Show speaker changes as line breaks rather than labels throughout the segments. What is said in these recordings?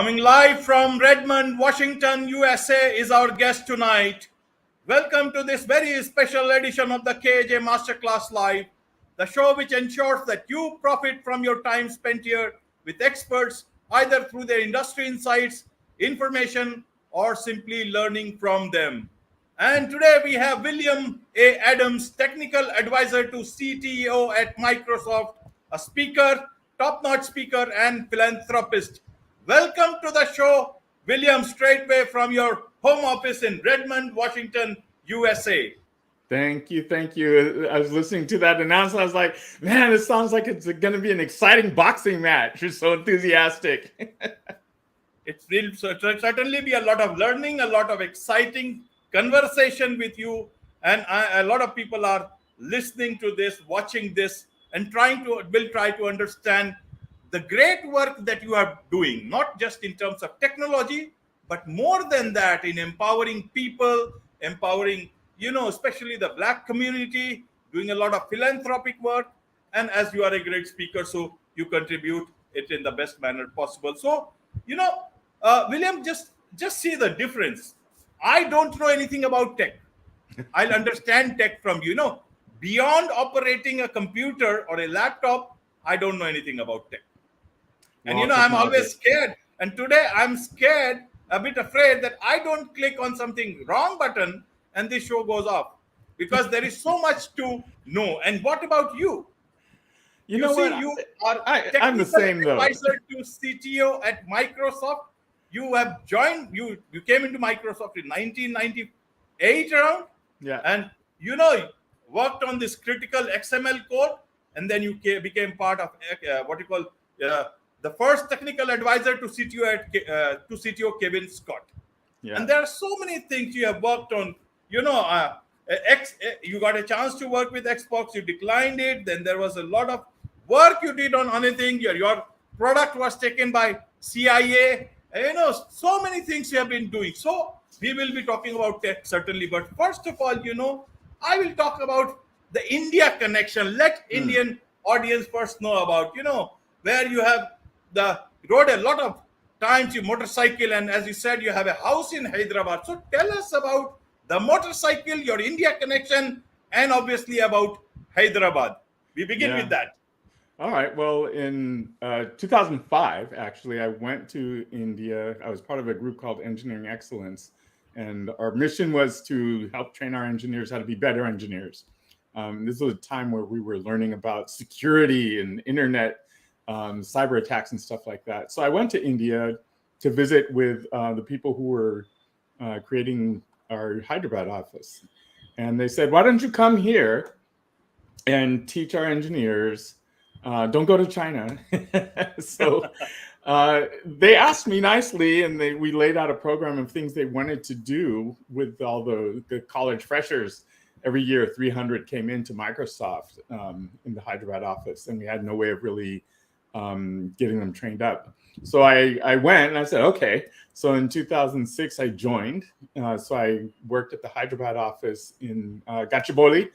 Coming live from Redmond, Washington, USA is our guest tonight. Welcome to this very special edition of the KJ Masterclass Live, the show which ensures that you profit from your time spent here with experts, either through their industry insights, information, or simply learning from them. And today we have William A. Adams, technical advisor to CTO at Microsoft, a speaker, top-notch speaker, and philanthropist. Welcome to the show, William, straightway from your home office in Redmond, Washington, USA.
Thank you. I was listening to that announcement. I was like, man, it sounds like it's going to be an exciting boxing match. You're so enthusiastic.
It will certainly be a lot of learning, a lot of exciting conversation with you. And a lot of people are listening to this, watching this, and will try to understand the great work that you are doing, not just in terms of technology, but more than that, in empowering people, empowering, especially the Black community, doing a lot of philanthropic work. And as you are a great speaker, so you contribute it in the best manner possible. So, William, just see the difference. I don't know anything about tech. I'll understand tech from beyond operating a computer or a laptop. I don't know anything about tech. And I'm always scared. And today I'm scared, a bit afraid that I don't click on something wrong button and this show goes off, because there is so much to know. And what about you?
You are I'm the same though.
Advisor to CTO at Microsoft. You have joined. You came into Microsoft in 1998 around.
Yeah.
And worked on this critical XML code, and then you became part of what you call the first technical advisor to CTO Kevin Scott.
Yeah.
And there are so many things you have worked on. You got a chance to work with Xbox. You declined it. Then there was a lot of work you did on anything. Your product was taken by CIA. So many things you have been doing. So we will be talking about tech certainly. But first of all, I will talk about the India connection. Let Indian audience first know about, where you have rode a lot of times you motorcycle, and as you said, you have a house in Hyderabad. So tell us about the motorcycle, your India connection, and obviously about Hyderabad. We begin with that.
All right. Well, in 2005, actually, I went to India. I was part of a group called Engineering Excellence, and our mission was to help train our engineers how to be better engineers. This was a time where we were learning about security and internet, cyber attacks and stuff like that. So I went to India to visit with the people who were creating our Hyderabad office. And they said, why don't you come here and teach our engineers? Don't go to China. So they asked me nicely, and we laid out a program of things they wanted to do with all the college freshers. Every year, 300 came into Microsoft in the Hyderabad office, and we had no way of really getting them trained up. So I went and I said, okay. So in 2006, I joined. So I worked at the Hyderabad office in Gachibowli.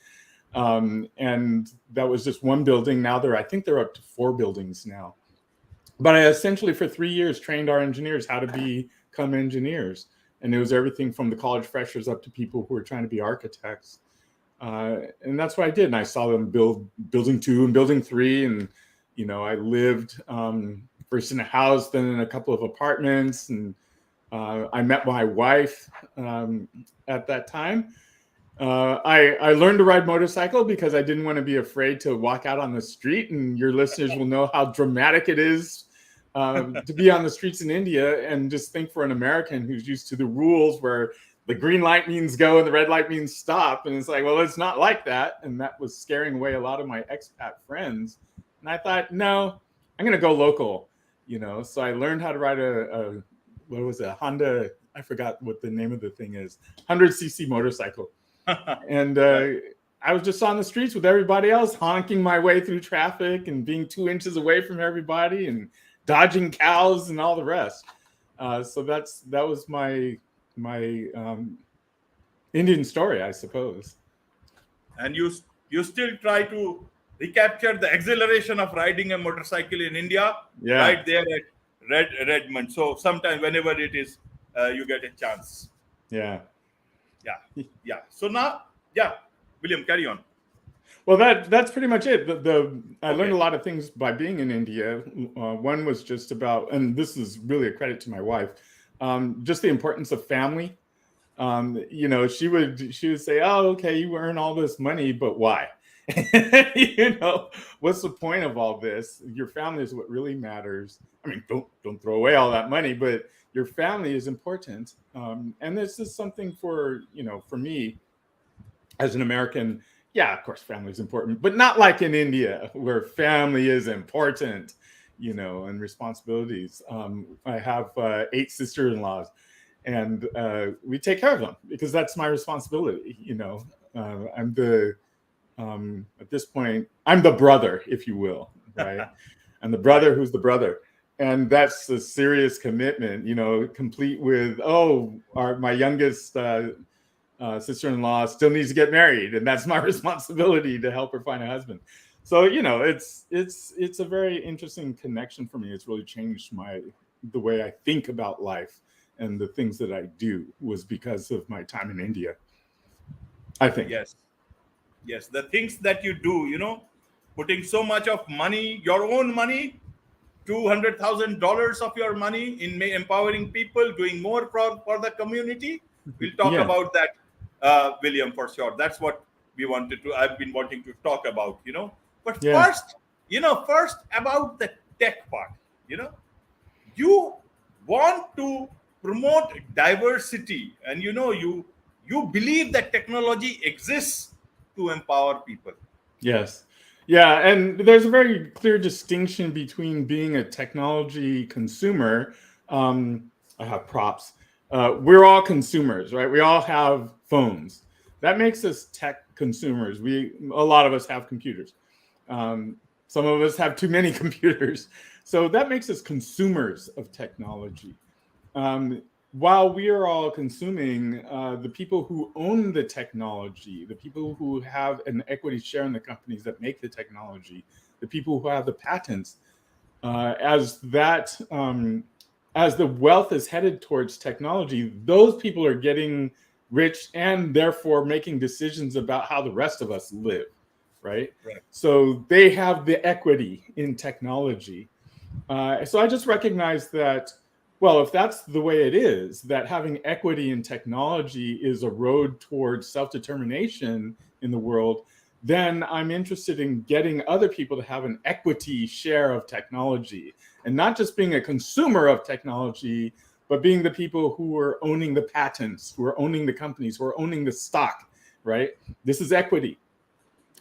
And that was just one building. Now I think they're up to 4 buildings now. But I essentially for 3 years trained our engineers how to become engineers. And it was everything from the college freshers up to people who were trying to be architects. And that's what I did. And I saw them build building 2 and building 3. And, I lived first in a house, then in a couple of apartments. And I met my wife at that time. I learned to ride motorcycle because I didn't want to be afraid to walk out on the street. And your listeners will know how dramatic it is to be on the streets in India. And just think for an American who's used to the rules where the green light means go and the red light means stop. And it's like, well, it's not like that. And that was scaring away a lot of my expat friends. And I thought, no, I'm going to go local, So I learned how to ride a Honda, I forgot what the name of the thing is, 100cc motorcycle. And I was just on the streets with everybody else, honking my way through traffic and being 2 inches away from everybody and dodging cows and all the rest. So that was my Indian story, I suppose.
And you still try to recapture the exhilaration of riding a motorcycle in India, right there at Redmond. So sometimes whenever it is, you get a chance.
Yeah.
Yeah. So now, yeah, William, carry on.
Well, that's pretty much it. I learned a
Okay.
lot of things by being in India. One was just about, and this is really a credit to my wife, just the importance of family. She would say, "Oh, okay, you earn all this money, but why? What's the point of all this? Your family is what really matters. I mean, don't throw away all that money, but your family is important. And this is something for me as an American. Yeah, of course, family is important, but not like in India where family is important, and responsibilities. I have 8 sister-in-laws, and we take care of them because that's my responsibility. I'm the at this point, I'm the brother, if you will, right? And the
Right.
brother who's the brother, and that's a serious commitment, complete with my youngest sister-in-law still needs to get married, and that's my responsibility to help her find a husband. So it's a very interesting connection for me. It's really changed the way I think about life, and the things that I do was because of my time in India, I think.
Yes. Yes. The things that you do, putting so much of money, your own money, $200,000 of your money in empowering people, doing more for the community. We'll talk
Yeah,
about that, William, for sure. That's what I've been wanting to talk about. But
yeah.
first about the tech part, you know, you want to promote diversity, and you believe that technology exists to empower people.
Yes. Yeah, and there's a very clear distinction between being a technology consumer. I have props. We're all consumers, right? We all have phones. That makes us tech consumers. A lot of us have computers. Some of us have too many computers. So that makes us consumers of technology. Um, while we are all consuming, the people who own the technology, the people who have an equity share in the companies that make the technology, the people who have the patents, as the wealth is headed towards technology, those people are getting rich and therefore making decisions about how the rest of us live, right?
Right.
So they have the equity in technology. So I just recognize that, well, if that's the way it is, that having equity in technology is a road towards self-determination in the world, then I'm interested in getting other people to have an equity share of technology, and not just being a consumer of technology, but being the people who are owning the patents, who are owning the companies, who are owning the stock, right? This is equity.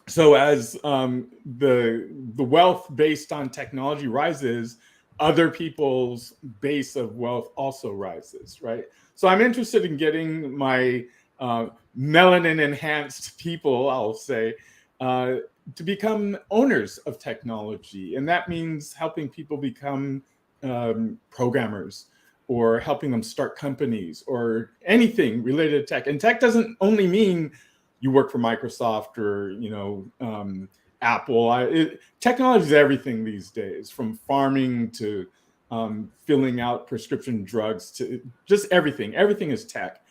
So as the wealth based on technology rises, other people's base of wealth also rises, right? So I'm interested in getting my melanin enhanced people, I'll say, uh, to become owners of technology, and that means helping people become programmers, or helping them start companies, or anything related to tech. And tech doesn't only mean you work for Microsoft or Apple. Technology is everything these days, from farming to filling out prescription drugs to just everything. Everything is tech.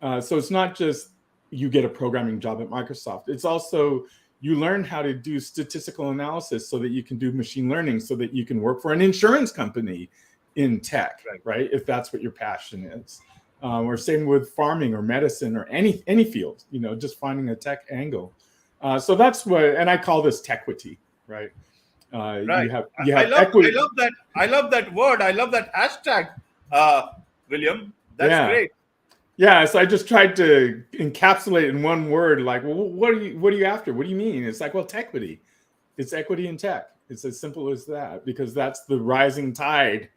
So it's not just you get a programming job at Microsoft. It's also you learn how to do statistical analysis so that you can do machine learning, so that you can work for an insurance company in tech,
Right.
right? If that's what your passion is. Or same with farming or medicine or any field, just finding a tech angle. So that's what, and I call this tequity, right? You
Right.
have
I I
equity.
love that. I love that word. I love that hashtag, William. That's
Yeah,
great.
yeah. So I just tried to encapsulate in one word, like, well, what are you after? What do you mean? It's like, well, tequity. It's equity in tech. It's as simple as that, because that's the rising tide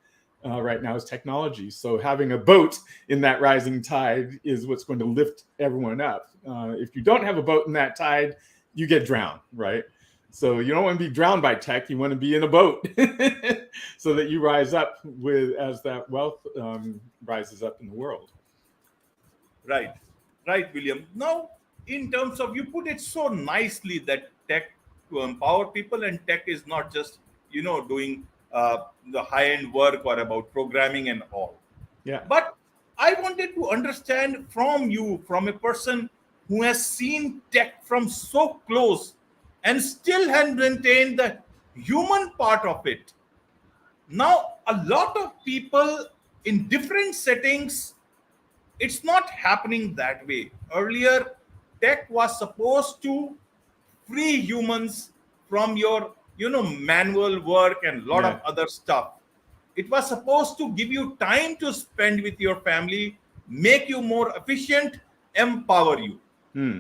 right now, is technology. So having a boat in that rising tide is what's going to lift everyone up. If you don't have a boat in that tide, you get drowned, right? So you don't want to be drowned by tech. You want to be in a boat so that you rise up as that wealth rises up in the world.
Right. Right, William. Now, in terms of, you put it so nicely that tech to empower people, and tech is not just doing the high-end work or about programming and all.
Yeah.
But I wanted to understand from you, from a person who has seen tech from so close and still has maintained the human part of it. Now, a lot of people in different settings, it's not happening that way. Earlier, tech was supposed to free humans from your manual work and lot of
Yeah.
other stuff. It was supposed to give you time to spend with your family, make you more efficient, empower you.
Hmm.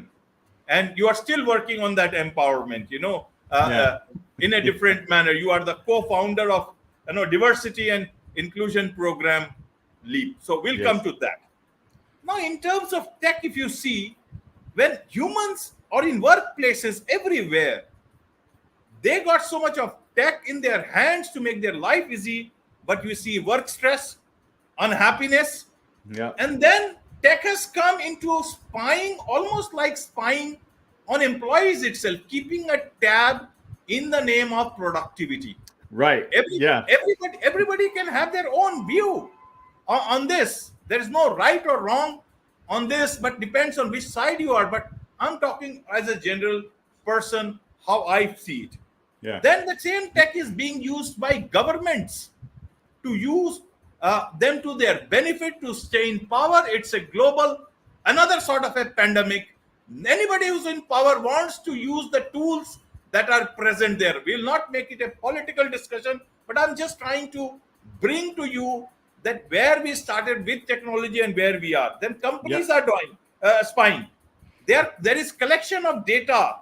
And you are still working on that empowerment,
Yeah.
in a different manner. You are the co-founder of diversity and inclusion program Leap. So we'll come
Yes.
to that. Now, in terms of tech, if you see, when humans are in workplaces everywhere, they got so much of tech in their hands to make their life easy, but you see work stress, unhappiness,
Yeah.
and then tech has come into spying, almost like spying on employees itself, keeping a tab in the name of productivity.
Right. Yeah.
Everybody can have their own view on this. There is no right or wrong on this, but depends on which side you are. But I'm talking as a general person, how I see it.
Yeah.
Then the same tech is being used by governments to use them to their benefit to stay in power. It's a global, another sort of a pandemic. Anybody who's in power wants to use the tools that are present there. We'll not make it a political discussion, but I'm just trying to bring to you that where we started with technology and where we are. Then companies
Yep.
are doing spying. There is collection of data.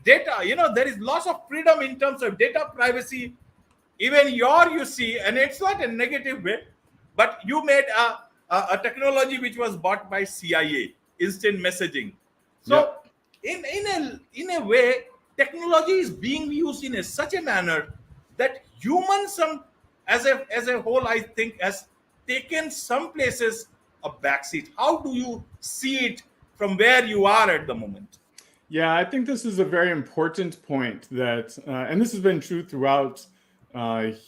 Data, there is loss of freedom in terms of data privacy. Even you see, and it's not a negative way, but you made a technology which was bought by CIA, instant messaging. So
Yep.
in a way, technology is being used in such a manner that humans, as a whole, I think, has taken some places a backseat. How do you see it from where you are at the moment?
Yeah, I think this is a very important point that, and this has been true throughout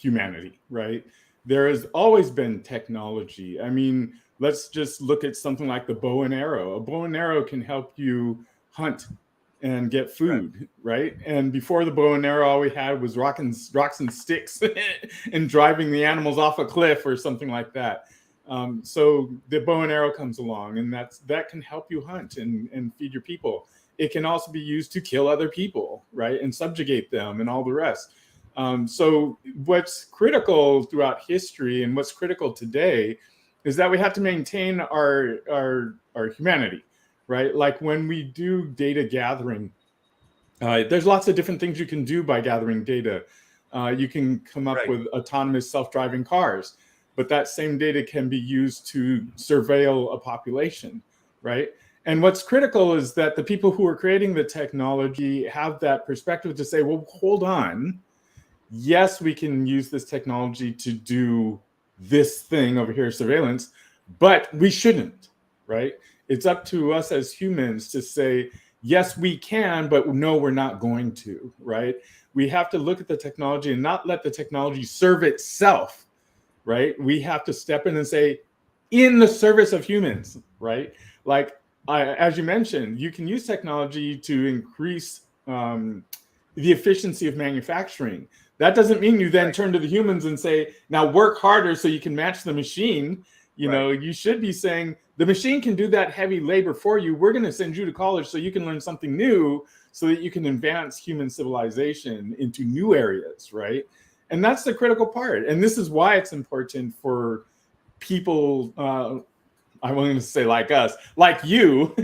humanity, right? There has always been technology. I mean, let's just look at something like the bow and arrow. A bow and arrow can help you hunt and get
Right.
food, right? And before the bow and arrow, all we had was rocks and sticks and driving the animals off a cliff or something like that. So the bow and arrow comes along, and that can help you hunt and feed your people. It can also be used to kill other people, right, and subjugate them and all the rest. So what's critical throughout history and what's critical today is that we have to maintain our humanity, right? Like when we do data gathering, there's lots of different things you can do by gathering data. You can come up
Right.
with autonomous self-driving cars, but that same data can be used to surveil a population, right? And what's critical is that the people who are creating the technology have that perspective to say, well, hold on. Yes, we can use this technology to do this thing over here, surveillance, but we shouldn't, right? It's up to us as humans to say, yes, we can, but no, we're not going to, right? We have to look at the technology and not let the technology serve itself, right? We have to step in and say, in the service of humans, right? Like, as you mentioned, you can use technology to increase the efficiency of manufacturing. That doesn't mean you then
Right.
turn to the humans and say, now work harder so you can match the machine.
Right.
You should be saying, the machine can do that heavy labor for you. We're going to send you to college so you can learn something new so that you can advance human civilization into new areas, right? And that's the critical part. And this is why it's important for people, I wanted to say like us, like you,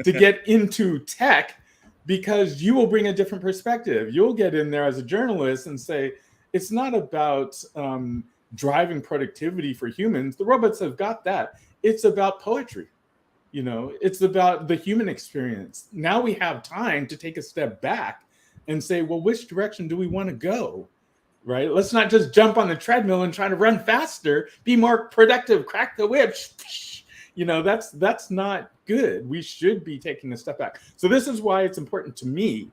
to get into tech, because you will bring a different perspective. You'll get in there as a journalist and say, it's not about driving productivity for humans. The robots have got that. It's about poetry. It's about the human experience. Now we have time to take a step back and say, well, which direction do we want to go? Right? Let's not just jump on the treadmill and try to run faster, be more productive, crack the whip. That's not good. We should be taking a step back. So this is why it's important to me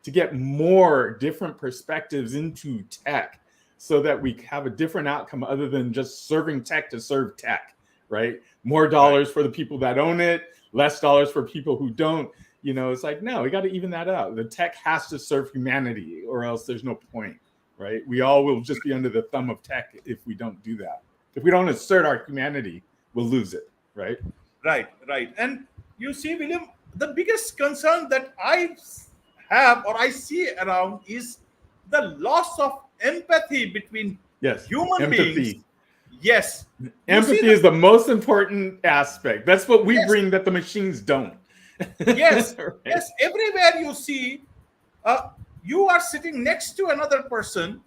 to get more different perspectives into tech. so that we have a different outcome other than just serving tech to serve tech, right? More dollars for the people that own it, less dollars for people who don't. It's like, no, we got to even that out. The tech has to serve humanity, or else there's no point, right? We all will just be under the thumb of tech if we don't do that. If we don't assert our humanity, we'll lose it, right?
Right. And you see, William, the biggest concern that I have or I see around is the loss of empathy between
Yes,
human beings.
empathy.
Yes. You see
Empathy is the most important aspect. That's what we
yes,
bring that the machines don't.
yes,
Right?
yes. Everywhere you see, you are sitting next to another person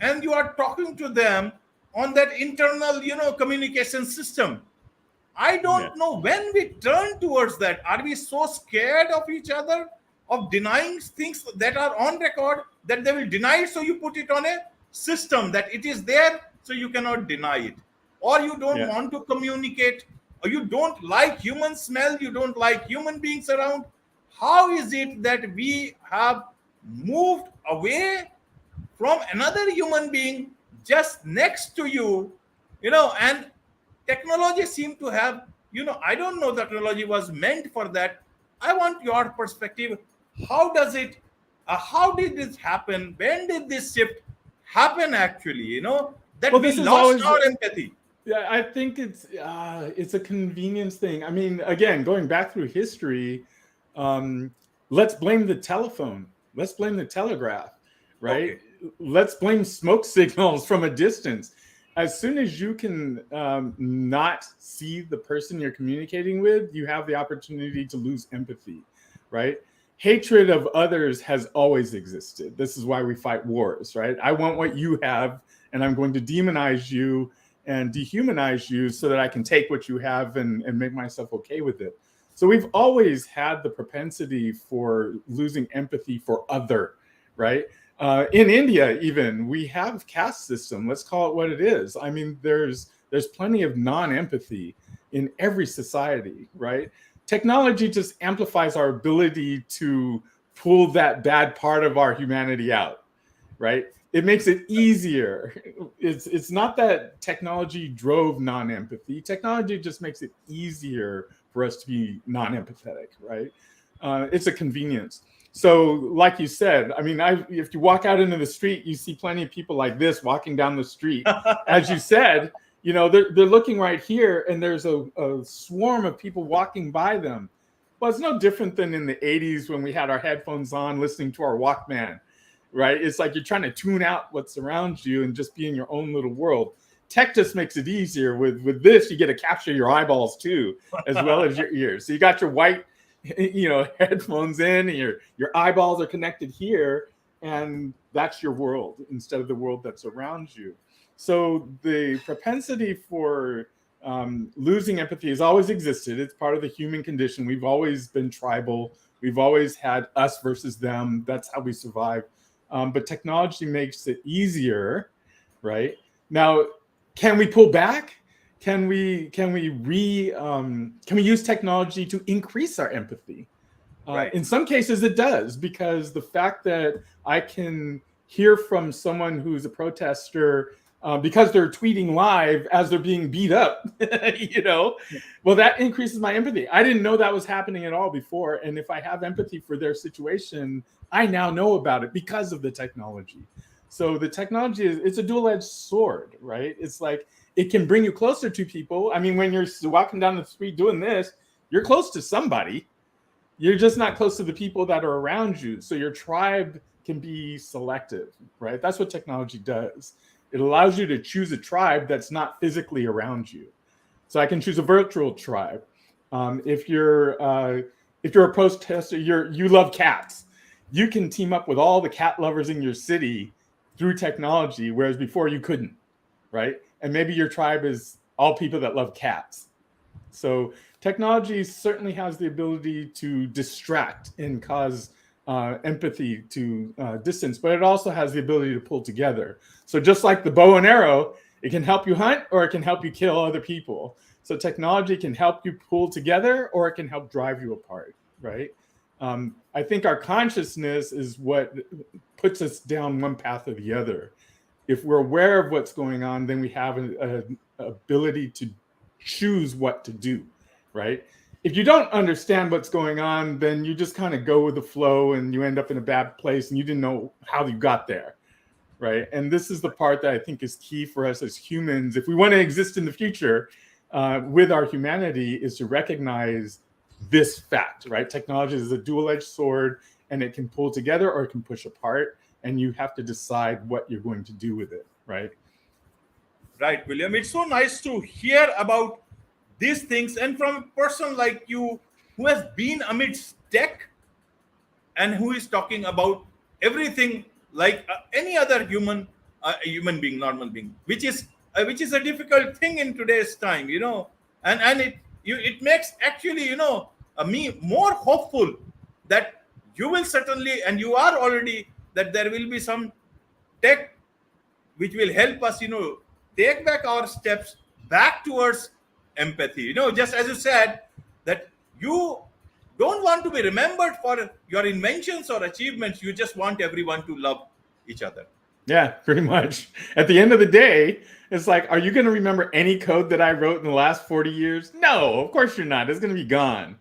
and you are talking to them on that internal, communication system. I
Yeah.
don't know when we turn towards that. Are we so scared of each other, of denying things that are on record that they will deny it? So you put it on a system that it is there, so you cannot deny it. Or you don't
Yeah.
want to communicate, or you don't like human smell, you don't like human beings around. How is it that we have moved away from another human being just next to you, and technology seem to have, I don't know, technology was meant for that. I want your perspective. How does it, how did this happen? When did this shift happen actually, that
Well,
we
this is
lost
always.
our empathy?
Yeah, I think it's a convenience thing. I mean, again, going back through history, let's blame the telephone. Let's blame the telegraph, right?
Okay.
Let's blame smoke signals from a distance. As soon as you can not see the person you're communicating with, you have the opportunity to lose empathy, right? Hatred of others has always existed. This is why we fight wars, right? I want what you have, and I'm going to demonize you and dehumanize you so that I can take what you have and make myself okay with it. So we've always had the propensity for losing empathy for other, right? In India, even, we have caste system. Let's call it what it is. I mean, there's plenty of non-empathy in every society, right? Technology just amplifies our ability to pull that bad part of our humanity out, right? It makes it easier. It's not that technology drove non-empathy. Technology just makes it easier for us to be non-empathetic, right? It's a convenience. So, like you said, I mean, if you walk out into the street, you see plenty of people like this walking down the street. As you said, they're looking right here, and there's a swarm of people walking by them. Well, it's no different than in the 80s when we had our headphones on listening to our Walkman, right? It's like you're trying to tune out what surrounds you and just be in your own little world. Tech just makes it easier. With this, you get to capture your eyeballs too, as well as your ears. So you got your white, headphones in, and your eyeballs are connected here, and that's your world instead of the world that's around you. So the propensity for losing empathy has always existed. It's part of the human condition. We've always been tribal. We've always had us versus them. That's how we survive. But technology makes it easier, right? Now, can we pull back? Can we use technology to increase our empathy?
Right.
In some cases, it does, because the fact that I can hear from someone who's a protester because they're tweeting live as they're being beat up, well, that increases my empathy. I didn't know that was happening at all before. And if I have empathy for their situation, I now know about it because of the technology. So the technology it's a dual-edged sword, right? It's like it can bring you closer to people. I mean, when you're walking down the street doing this, you're close to somebody. You're just not close to the people that are around you. So your tribe can be selective, right? That's what technology does. It allows you to choose a tribe that's not physically around you. So I can choose a virtual tribe. If you're a protester, you love cats, you can team up with all the cat lovers in your city through technology, whereas before you couldn't, right? And maybe your tribe is all people that love cats. So technology certainly has the ability to distract and cause empathy to distance, but it also has the ability to pull together. So just like the bow and arrow, it can help you hunt or it can help you kill other people. So technology can help you pull together or it can help drive you apart, right? I think our consciousness is what puts us down one path or the other. if we're aware of what's going on, then we have an ability to choose what to do, right? If you don't understand what's going on, then you just kind of go with the flow and you end up in a bad place and you didn't know how you got there, right? And this is the part that I think is key for us as humans. If we want to exist in the future with our humanity, is to recognize this fact, right? Technology is a dual-edged sword, and it can pull together or it can push apart, and you have to decide what you're going to do with it, right?
Right, William. It's so nice to hear about these things, and from a person like you who has been amidst tech and who is talking about everything like any other human being, normal being, which is a difficult thing in today's time, and it makes actually me more hopeful that you will certainly, and you are already, that there will be some tech which will help us take back our steps back towards empathy, just as you said, that you don't want to be remembered for your inventions or achievements. You just want everyone to love each other.
Yeah, pretty much. At the end of the day, it's like, are you going to remember any code that I wrote in the last 40 years? No, of course you're not. It's going to be gone.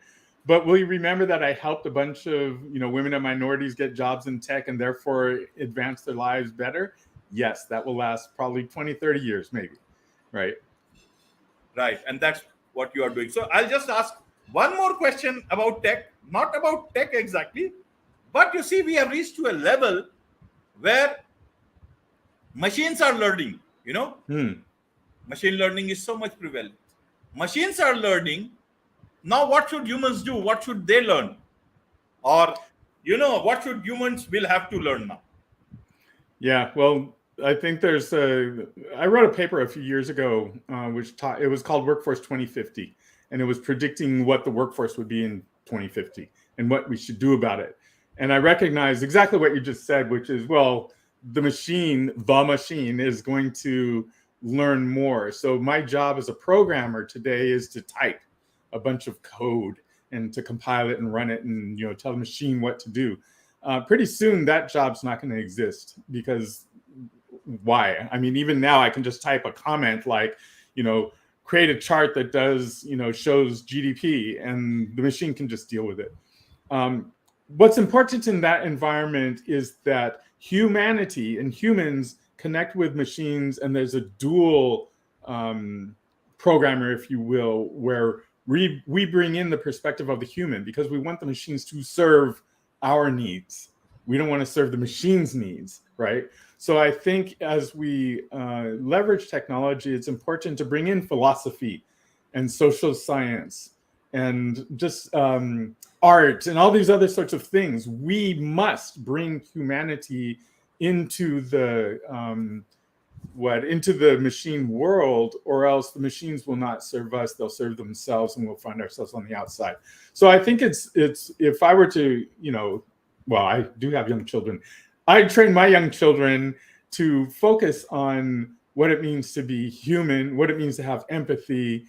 But will you remember that I helped a bunch of women and minorities get jobs in tech and therefore advance their lives better? Yes, that will last probably 20, 30 years maybe, right?
Right, and that's what you are doing. So I'll just ask one more question about tech, not about tech exactly, but you see, we have reached to a level where machines are learning, Machine learning is so much prevalent. Machines are learning. Now, what should humans do? What should they learn? Or, what should humans will have to learn now?
Yeah, well, I think I wrote a paper a few years ago, it was called Workforce 2050, and it was predicting what the workforce would be in 2050 and what we should do about it. And I recognize exactly what you just said, which is, well, the machine is going to learn more. So my job as a programmer today is to type a bunch of code and to compile it and run it and tell the machine what to do. Pretty soon that job's not going to exist, because why? I mean, even now I can just type a comment like, create a chart that does, shows GDP, and the machine can just deal with it. What's important in that environment is that humanity and humans connect with machines, and there's a dual programmer, if you will, where we bring in the perspective of the human, because we want the machines to serve our needs. We don't want to serve the machine's needs, right? So I think as we leverage technology, it's important to bring in philosophy and social science and just art and all these other sorts of things. We must bring humanity into the into the machine world, or else the machines will not serve us. They'll serve themselves, and we'll find ourselves on the outside. So I think it's if I were to, well, I do have young children. I train my young children to focus on what it means to be human, what it means to have empathy.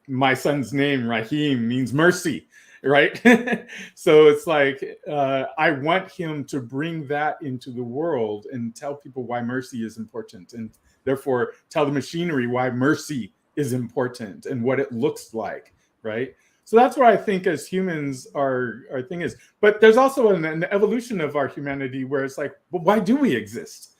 My son's name, Raheem, means mercy, right? So it's like, I want him to bring that into the world and tell people why mercy is important, and therefore tell the machinery why mercy is important and what it looks like, right? So that's where I think as humans our thing is. But there's also an evolution of our humanity where it's like, well, why do we exist,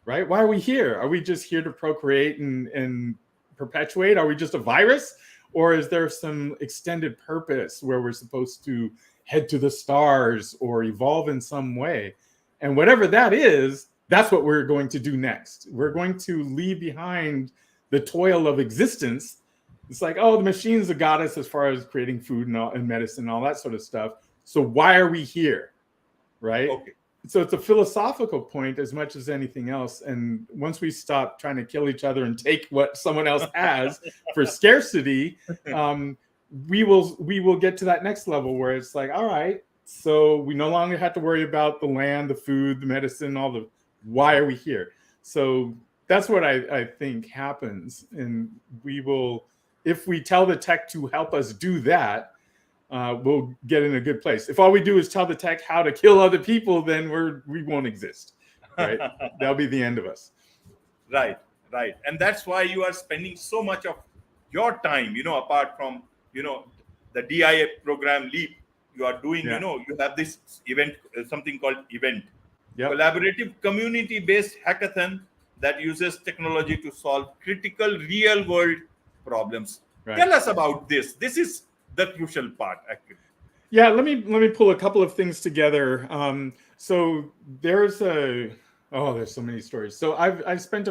right? Why are we here? Are we just here to procreate and perpetuate? Are we just a virus? Or is there some extended purpose where we're supposed to head to the stars or evolve in some way? And whatever that is, that's what we're going to do next. We're going to leave behind the toil of existence. It's like, oh, the machines have got us as far as creating food and medicine and all that sort of stuff. So why are we here, right? Okay. So it's a philosophical point as much as anything else. And once we stop trying to kill each other and take what someone else has for scarcity, we will get to that next level where it's like, all right, so we no longer have to worry about the land, the food, the medicine, why are we here? So that's what I think happens. And we will, if we tell the tech to help us do that, we'll get in a good place. If all we do is tell the tech how to kill other people, then we won't exist. right? That'll be the end of us.
Right, right. And that's why you are spending so much of your time, apart from, you know, the DIA program LEAP, you are doing,
Yeah.
you have this event, something called event,
Yep.
collaborative community based hackathon that uses technology to solve critical real world problems.
Right.
Tell us about this. This is the crucial part, actually.
Yeah, let me pull a couple of things together. So there's so many stories. So I've spent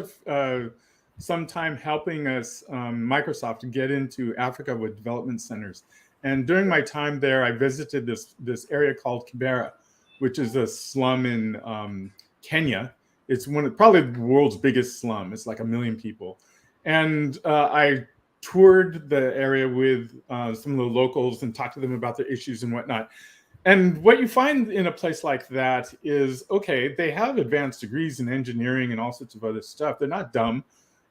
some time helping us Microsoft get into Africa with development centers, and during my time there, I visited this area called Kibera, which is a slum in Kenya. It's probably the world's biggest slum. It's like 1 million people, and I toured the area with some of the locals and talked to them about their issues and whatnot. And what you find in a place like that is, okay, they have advanced degrees in engineering and all sorts of other stuff. They're not dumb,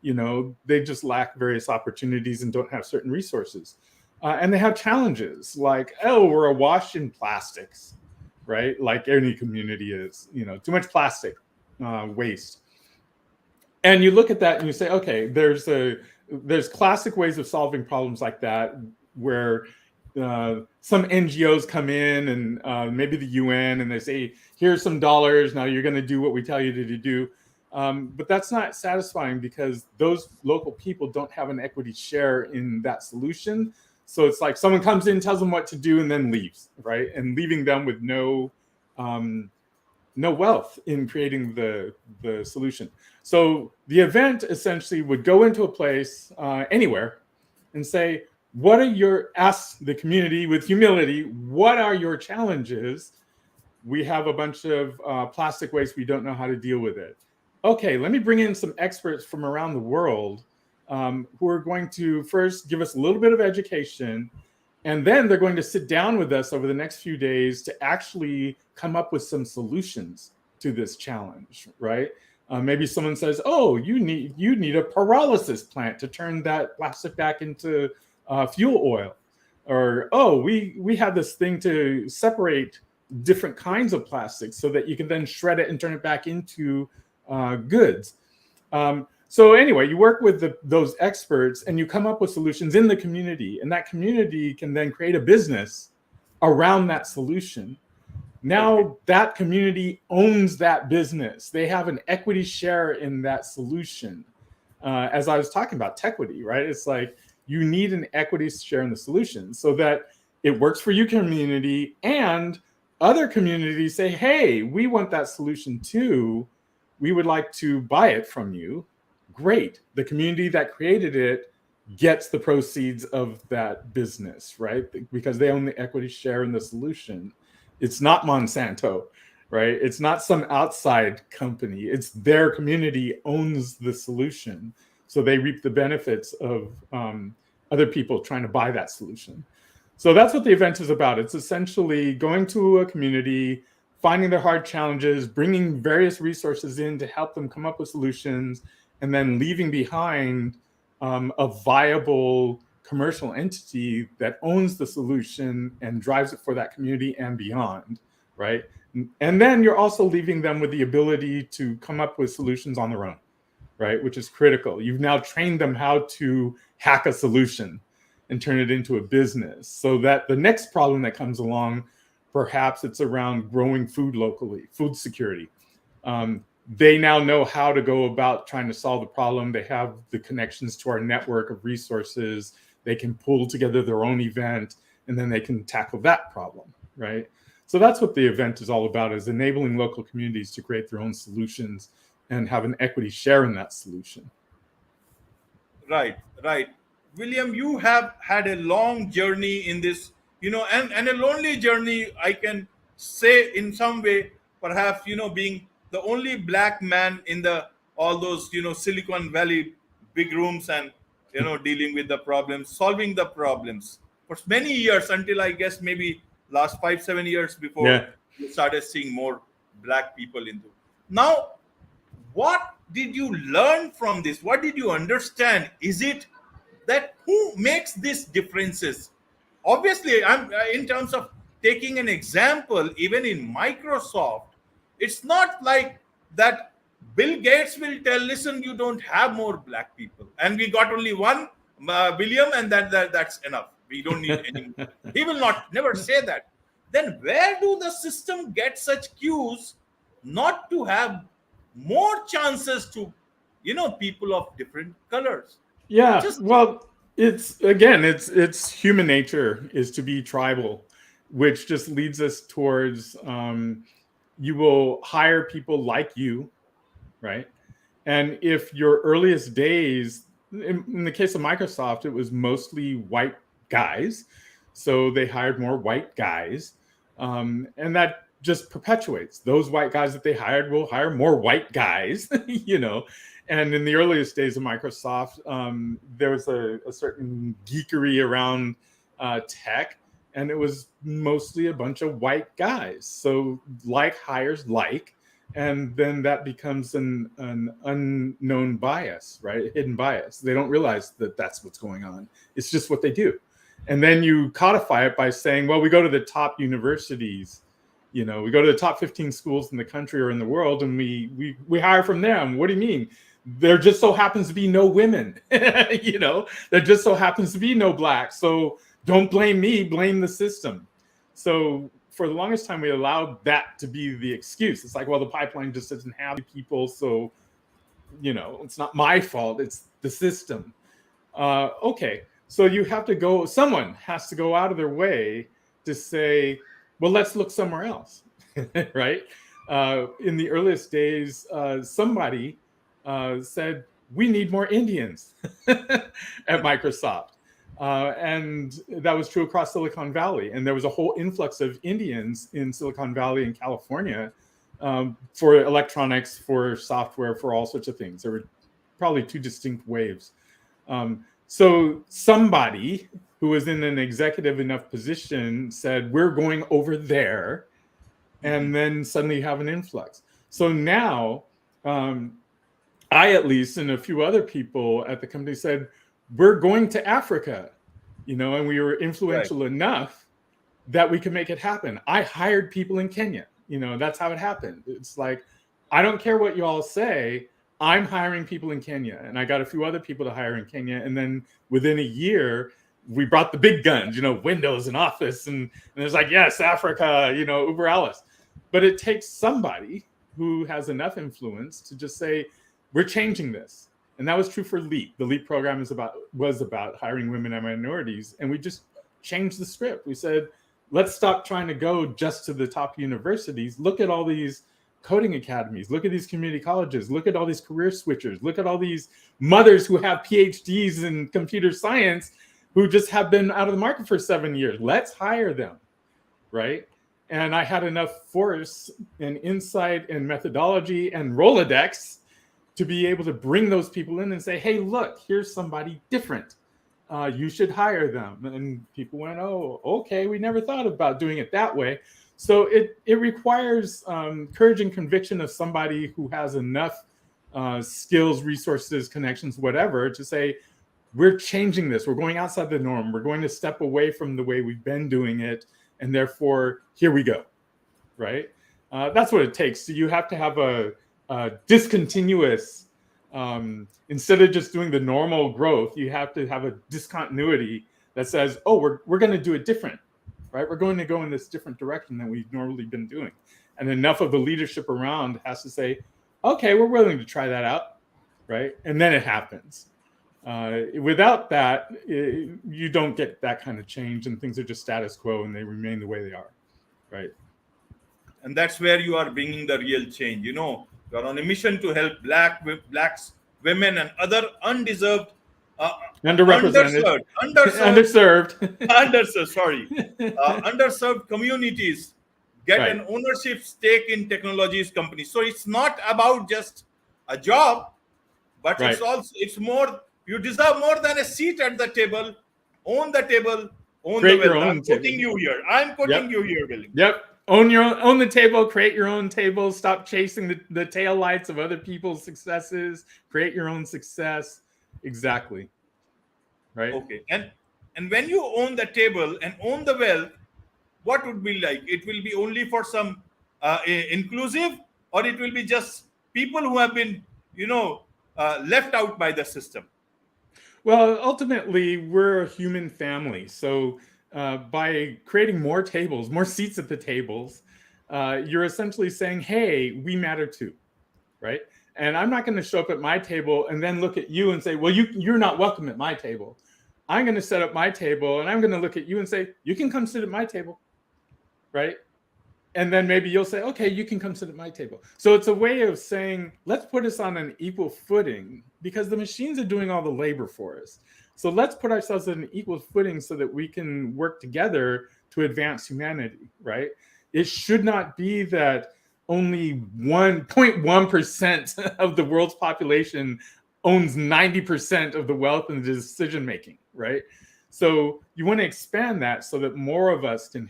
they just lack various opportunities and don't have certain resources. And they have challenges like, oh, we're awash in plastics, right? Like any community is, too much plastic waste. And you look at that and you say, okay, there's classic ways of solving problems like that, where some NGOs come in and maybe the UN, and they say, here's some dollars, now you're going to do what we tell you to do. But that's not satisfying because those local people don't have an equity share in that solution. So it's like someone comes in, tells them what to do, and then leaves, right? And leaving them with no wealth in creating the solution. So the event essentially would go into a place anywhere and say, ask the community with humility, what are your challenges? We have a bunch of plastic waste. We don't know how to deal with it. Okay, let me bring in some experts from around the world who are going to first give us a little bit of education. And then they're going to sit down with us over the next few days to actually come up with some solutions to this challenge, right? Maybe someone says, "Oh, you need a pyrolysis plant to turn that plastic back into fuel oil," or "Oh, we have this thing to separate different kinds of plastics so that you can then shred it and turn it back into goods." So anyway, you work with those experts and you come up with solutions in the community, and that community can then create a business around that solution. Now that community owns that business. They have an equity share in that solution. As I was talking about Tequity, right? It's like you need an equity share in the solution so that it works for your community, and other communities say, hey, we want that solution too. We would like to buy it from you. Great. The community that created it gets the proceeds of that business, right? Because they own the equity share in the solution. It's not Monsanto, right? It's not some outside company. It's their community owns the solution. So they reap the benefits of other people trying to buy that solution. So that's what the event is about. It's essentially going to a community, finding their hard challenges, bringing various resources in to help them come up with solutions, and then leaving behind a viable commercial entity that owns the solution and drives it for that community and beyond, right? And then you're also leaving them with the ability to come up with solutions on their own, right? Which is critical. You've now trained them how to hack a solution and turn it into a business, so that the next problem that comes along, perhaps it's around growing food locally, food security. They now know how to go about trying to solve the problem. They have the connections to our network of resources. They can pull together their own event, and then they can tackle that problem, right? So that's what the event is all about, is enabling local communities to create their own solutions and have an equity share in that solution.
Right, right. William, you have had a long journey in this, and a lonely journey, I can say in some way, perhaps, being the only black man in all those, Silicon Valley big rooms, and, dealing with the problems, solving the problems for many years, until I guess maybe last 5-7 years before
Yeah.
you started seeing more black people into. Now, what did you learn from this? What did you understand? Is it that who makes these differences? Obviously, I'm in terms of taking an example, even in Microsoft, it's not like that Bill Gates will tell, listen, you don't have more black people, and we got only 1 billion, and that's enough. We don't need any more. He will not never say that. Then where do the system get such cues not to have more chances to, people of different colors?
Yeah,
Just
well, it's human nature is to be tribal, which just leads us towards you will hire people like you, right? And if your earliest days, in the case of Microsoft, it was mostly white guys, so they hired more white guys, and that just perpetuates. Those white guys that they hired will hire more white guys, you know. And in the earliest days of Microsoft, there was a certain geekery around tech, and it was mostly a bunch of white guys. So like hires like, and then that becomes an unknown bias, right? A hidden bias. They don't realize that that's what's going on. It's just what they do. And then you codify it by saying, well, we go to the top universities, we go to the top 15 schools in the country or in the world, and we hire from them. What do you mean? There just so happens to be no women, there just so happens to be no blacks. So don't blame me, blame the system. So for the longest time, we allowed that to be the excuse. It's like, well, the pipeline just doesn't have people, so, it's not my fault, it's the system. Okay, so you have to go, someone has to go out of their way to say, well, let's look somewhere else, right? In the earliest days, somebody said, we need more Indians at Microsoft. And that was true across Silicon Valley. And there was a whole influx of Indians in Silicon Valley and California for electronics, for software, for all sorts of things. There were probably two distinct waves. So somebody who was in an executive enough position said, we're going over there. And then suddenly you have an influx. So now, I, at least, and a few other people at the company said, we're going to Africa, and we were influential enough that we could make it happen. I hired people in Kenya, that's how it happened. It's like, I don't care what you all say, I'm hiring people in Kenya. And I got a few other people to hire in Kenya. And then within a year, we brought the big guns, Windows and Office. And it's like, yes, Africa, Uber Alice. But it takes somebody who has enough influence to just say, we're changing this. And that was true for LEAP. The LEAP program was about hiring women and minorities. And we just changed the script. We said, let's stop trying to go just to the top universities. Look at all these coding academies. Look at these community colleges. Look at all these career switchers. Look at all these mothers who have PhDs in computer science who just have been out of the market for 7 years. Let's hire them, right? And I had enough force and insight and methodology and Rolodex to be able to bring those people in and say, hey, look, here's somebody different. You should hire them. And people went, oh, okay, we never thought about doing it that way. So it requires courage and conviction of somebody who has enough skills, resources, connections, whatever, to say, we're changing this. We're going outside the norm. We're going to step away from the way we've been doing it. And therefore, here we go, right? That's what it takes. So you have to have a discontinuous, instead of just doing the normal growth, you have to have a discontinuity that says, oh, we're going to do it different, right? We're going to go in this different direction than we've normally been doing. And enough of the leadership around has to say, okay, we're willing to try that out, right? And then it happens. Without that, you don't get that kind of change, and things are just status quo and they remain the way they are, right?
And that's where you are bringing the real change. You are on a mission to help blacks, women, and other undeserved,
underrepresented,
underserved,
underserved,
sorry, underserved communities get
right.
an ownership stake in technologies companies. So it's not about just a job, but
Right.
it's more. You deserve more than a seat at the table. Own the table. Own
Create
the
your
wealth.
own
I'm
table.
quoting you here. I'm quoting
Yep.
you here, William.
Yep. Own the table, create your own table, stop chasing the tail lights of other people's successes, create your own success. Exactly. Right.
Okay. And when you own the table and own the wealth, what would be like? It will be only for some inclusive, or it will be just people who have been, left out by the system?
Well, ultimately, we're a human family. So by creating more tables, more seats at the tables, you're essentially saying, hey, we matter too, right? And I'm not going to show up at my table and then look at you and say, well, you're not welcome at my table. I'm going to set up my table and I'm going to look at you and say, you can come sit at my table, right? And then maybe you'll say, okay, you can come sit at my table. So it's a way of saying, let's put us on an equal footing because the machines are doing all the labor for us. So let's put ourselves on an equal footing so that we can work together to advance humanity, right? It should not be that only 1.1% of the world's population owns 90% of the wealth and the decision making, right? So you want to expand that so that more of us can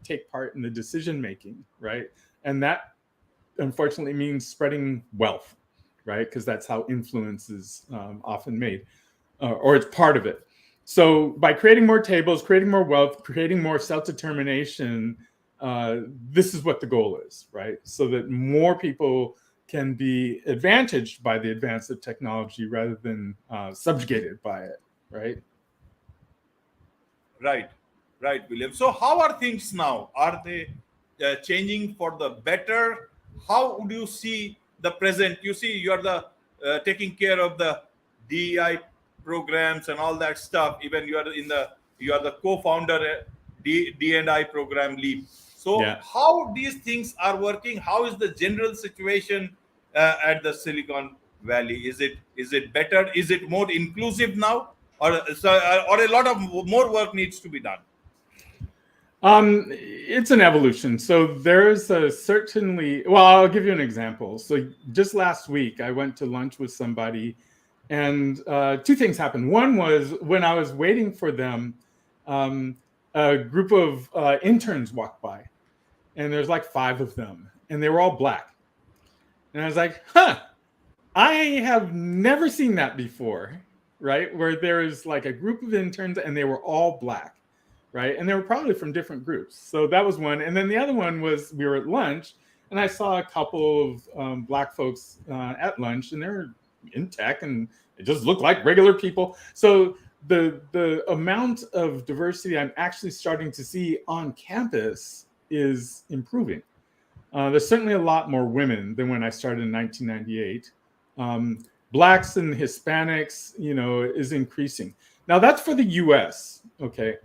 take part in the decision making, right? And that unfortunately means spreading wealth, right? Because that's how influence is often made, or it's part of it. So by creating more tables, creating more wealth, creating more self-determination, this is what the goal is, right? So that more people can be advantaged by the advance of technology rather than subjugated by it, right?
Right, William. So, how are things now? Are they changing for the better? How would you see the present? You see, you are the taking care of the DEI programs and all that stuff. Even you are the co-founder D&I program lead. So,
Yeah.
how these things are working? How is the general situation at the Silicon Valley? Is it better? Is it more inclusive now? Or a lot of more work needs to be done?
It's an evolution. So there's well, I'll give you an example. So just last week, I went to lunch with somebody, and two things happened. One was when I was waiting for them, a group of interns walked by, and there's like 5 of them, and they were all black. And I was like, huh, I have never seen that before, right? Where there is like a group of interns and they were all black, right? And they were probably from different groups. So that was one. And then the other one was we were at lunch and I saw a couple of black folks at lunch and they're in tech and it just looked like regular people. So the amount of diversity I'm actually starting to see on campus is improving. There's certainly a lot more women than when I started in 1998. Blacks and Hispanics, is increasing. Now that's for the U.S. Okay.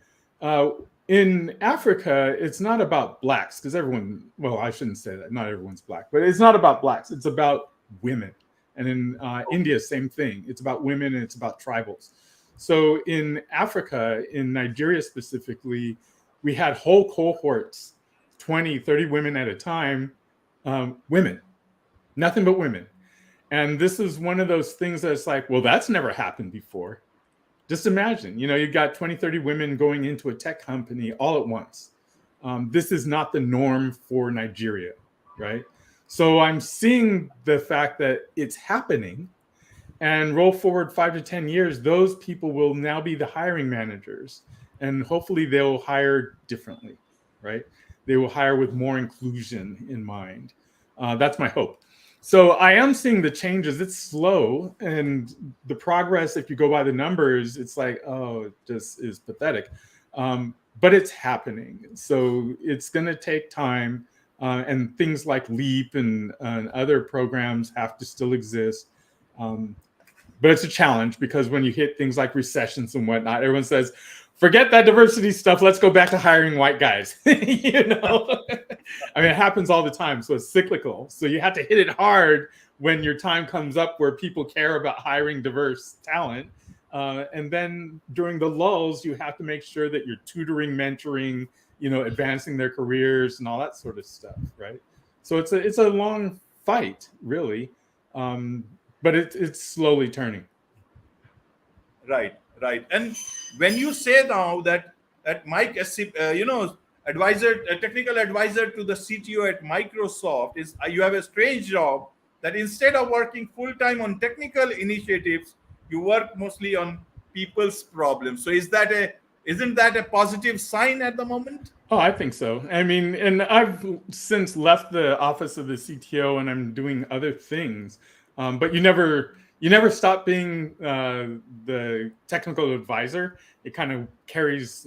In Africa, it's not about blacks because I shouldn't say that. Not everyone's black, but it's not about blacks. It's about women. And in India, same thing. It's about women and it's about tribals. So in Africa, in Nigeria specifically, we had whole cohorts, 20, 30 women at a time, women, nothing but women. And this is one of those things that's like, well, that's never happened before. Just imagine, you've got 20, 30 women going into a tech company all at once. This is not the norm for Nigeria, right? So I'm seeing the fact that it's happening, and roll forward 5 to 10 years, those people will now be the hiring managers, and hopefully they'll hire differently, right? They will hire with more inclusion in mind. That's my hope. So I am seeing the changes. It's slow, and the progress, if you go by the numbers, it's like, oh, it just is pathetic. But it's happening. So it's going to take time, and things like LEAP and other programs have to still exist. But it's a challenge because when you hit things like recessions and whatnot, everyone says, forget that diversity stuff. Let's go back to hiring white guys. I mean, it happens all the time. So it's cyclical. So you have to hit it hard when your time comes up where people care about hiring diverse talent. And then during the lulls, you have to make sure that you're tutoring, mentoring, advancing their careers and all that sort of stuff, right? So it's a long fight, really. But it's slowly turning.
Right. And when you say now that at Mike, advisor, technical advisor to the CTO at Microsoft, is you have a strange job that instead of working full time on technical initiatives, you work mostly on people's problems. So is that Isn't that a positive sign at the moment?
Oh, I think so. I mean, and I've since left the office of the CTO, and I'm doing other things. But you never stop being the technical advisor. It kind of carries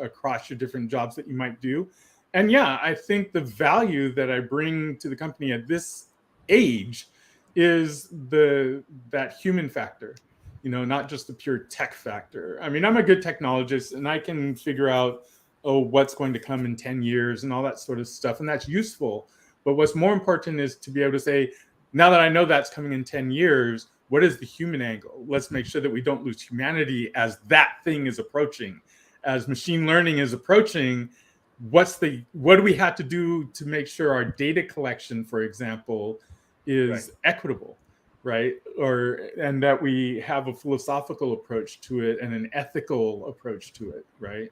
across your different jobs that you might do. And yeah, I think the value that I bring to the company at this age is that human factor. Not just the pure tech factor. I mean, I'm a good technologist, and I can figure out what's going to come in 10 years and all that sort of stuff. And that's useful. But what's more important is to be able to say, now that I know that's coming in 10 years, what is the human angle? Let's make sure that we don't lose humanity as that thing is approaching. As machine learning is approaching, what do we have to do to make sure our data collection, for example, is equitable, right? And that we have a philosophical approach to it and an ethical approach to it, right?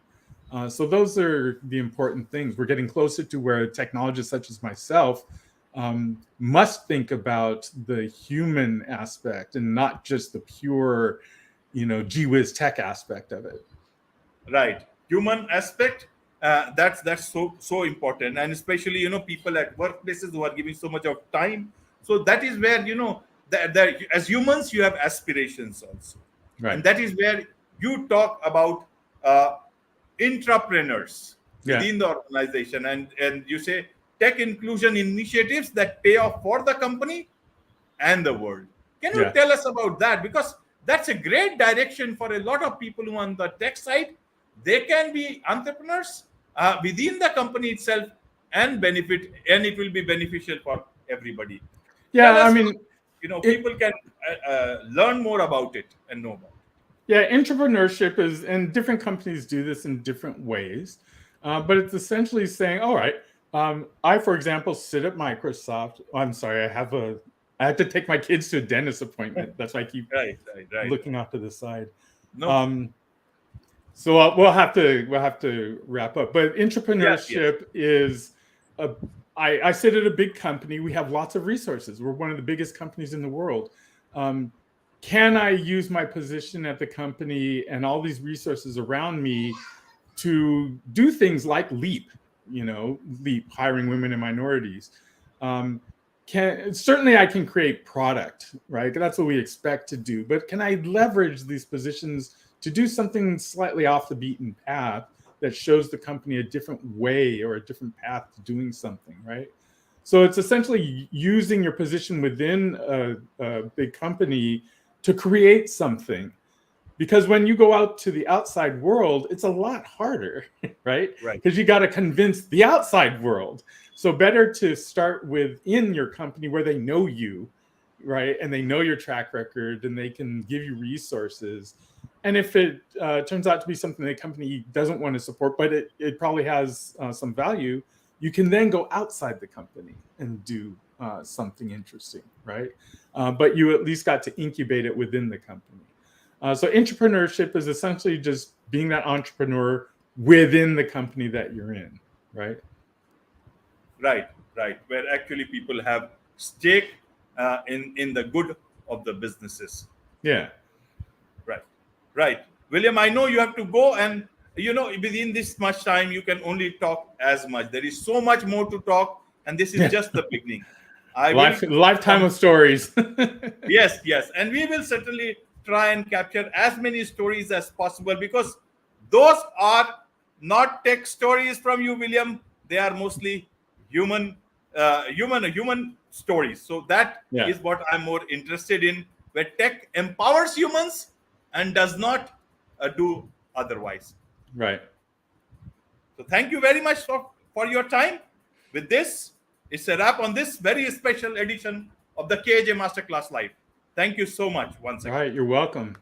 So those are the important things. We're getting closer to where technologists such as myself must think about the human aspect and not just the pure, gee whiz tech aspect of it.
Right, human aspect. That's so important, and especially people at workplaces who are giving so much of time. So that is where that as humans you have aspirations also,
right?
And that is where you talk about entrepreneurs within the organization, and you say tech inclusion initiatives that pay off for the company and the world. Can you tell us about that? Because that's a great direction for a lot of people who are on the tech side. They can be entrepreneurs within the company itself and benefit, and it will be beneficial for everybody.
I mean,
people can learn more about it and know about it.
Yeah, entrepreneurship is, and different companies do this in different ways, but it's essentially saying, all right, I, for example, sit at Microsoft. I'm sorry, I have to take my kids to a dentist appointment. That's why I keep looking off to the side.
No.
So we'll have to wrap up. But entrepreneurship is I sit at a big company. We have lots of resources. We're one of the biggest companies in the world. Can I use my position at the company and all these resources around me to do things like LEAP, hiring women and minorities? Certainly I can create product, right? That's what we expect to do. But can I leverage these positions to do something slightly off the beaten path that shows the company a different way or a different path to doing something, right? So it's essentially using your position within a big company to create something. Because when you go out to the outside world, it's a lot harder, right? Because you got to convince the outside world. So better to start within your company where they know you, right? And they know your track record and they can give you resources. And if it turns out to be something the company doesn't want to support, but it probably has some value, you can then go outside the company and do something interesting, right? But you at least got to incubate it within the company. So entrepreneurship is essentially just being that entrepreneur within the company that you're in, right?
Right. Where actually people have stake in the good of the businesses.
Yeah.
Right. William, I know you have to go, and within this much time you can only talk as much. There is so much more to talk, and this is just the beginning.
Lifetime of stories.
Yes, and we will certainly try and capture as many stories as possible, because those are not tech stories from you, William. They are mostly human stories. So that is what I'm more interested in, where tech empowers humans and does not do otherwise.
Right.
So thank you very much for your time. With this, it's a wrap on this very special edition of the KJ Masterclass Live. Thank you so much once again.
All right, you're welcome.